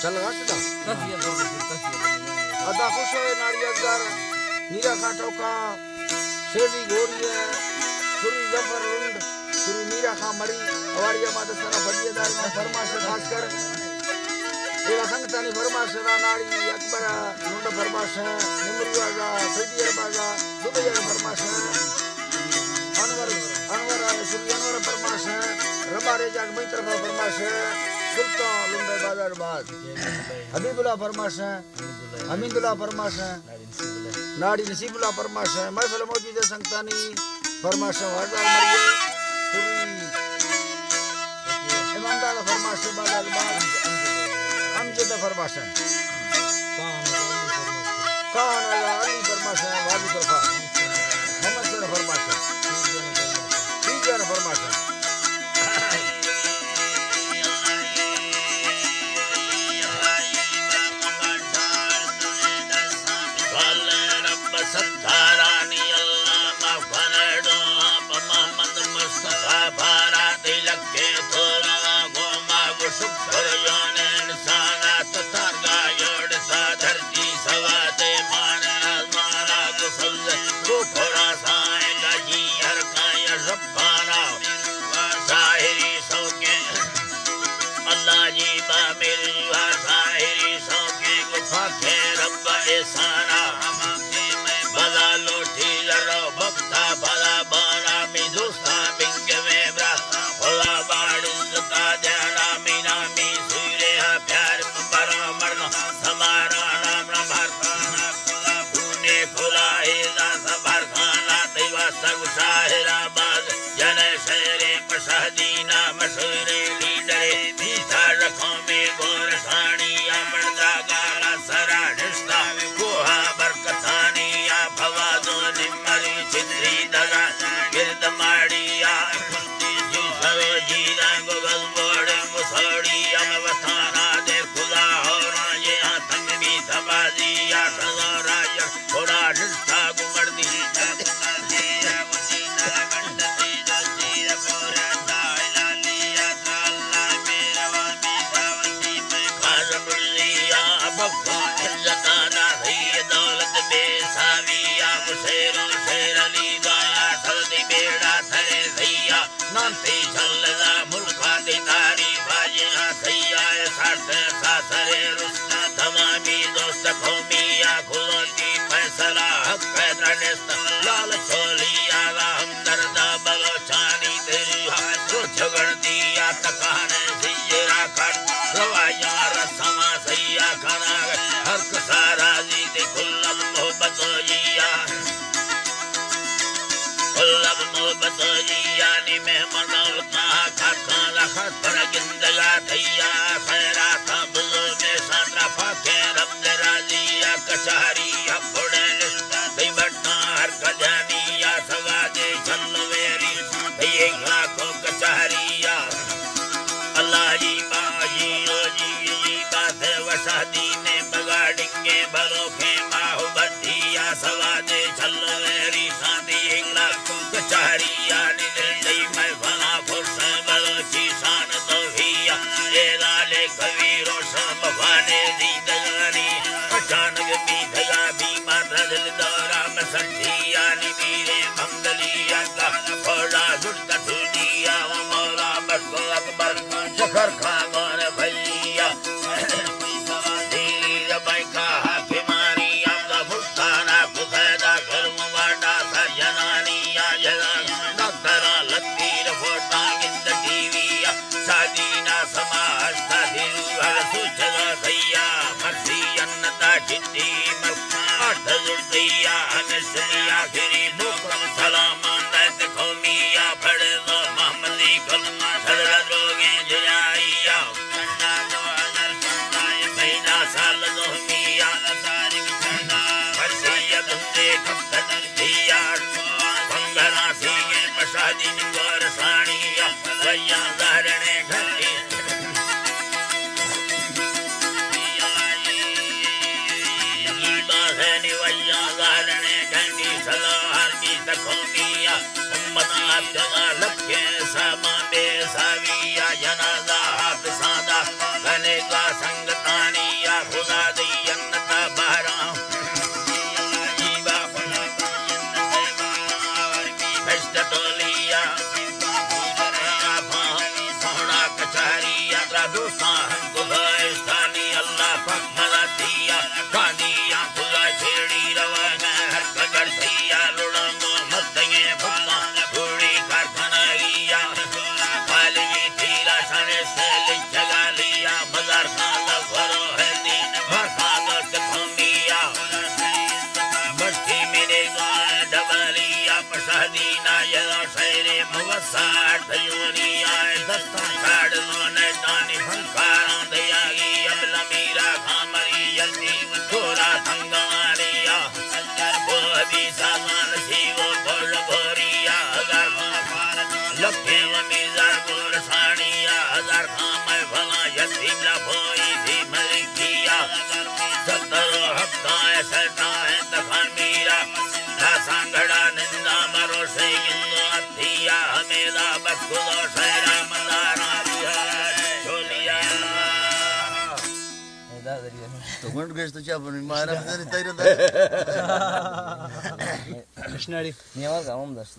चल गासदा अदा खुश है नारियगर नीरा खा टोका शेली गोरिया सुरी जफर लुंड सुरी नीरा खा मरी अवारिया माता सरा बड़ियादार में फरमाश खास कर एवा संगतानी फरमाश रा नाड़ी अकबर लुंड फरमाश निमरुआ जा सैदी अरबाजा दुबई फरमाश अनवर सुरी अनवर फरमाश रबारे जाग मई तरफा फरमाश सुल्तान लुंडे बाजार बाज हबीबुल्लाह फरमाश अमीनुल्लाह फरमाश नाड़ी नसीबुल्लाह फरमाश महफिल मौजूद संगतानी फरमाश वारदार मरिए सुरी इमामदार फरमाश बाजार बाज अमजद फरमाश कान अली फरमाश वादी तरफा मोहम्मद सर फरमाश तीजन फरमाश लखे सामा बे साविया जनाजा हाथ सादा मने का संगतानी या खुदा दी अन्नता बारा जीवा खुदा दी अन्नता टोलिया सोना कचहरिया दोस्तान स्थानी अल्लाह मराठिया कादिया खुदा छेड़ी रवाना हर पकड़ सिया लुड़ंगो मस्तंगे फुल्ला थोड़ी कारखाना गिया पालवी तीरा सने से जगा लिया बाजार खाना भरो है दिन भरखाना से खुमिया मस्ती मेरे गाय डबलिया प्रसादीना यदा शेरे मुवसार दयुनिया दस्ता काड़ लोने दानी फंकारा दयागी अबला मीरा खामरी जल्दी थोड़ा संगवारिया वो अभी सामान सीवो बोल भोरिया अगर लखे वमीजार बोल साड़िया हजार खामे भला यतीम लफोई थी मलिकिया सत्तरो हफ्ता ऐसा है तखान मीरा सांगड़ा निंदा मरो से गिंदो अथिया हमेला बखुदो शहरा मंदारा बिहार छोलिया तो गुंड गेस तो क्या बनी मारा मेरे तैरे कृष्णाडी Nie mogę, mam też,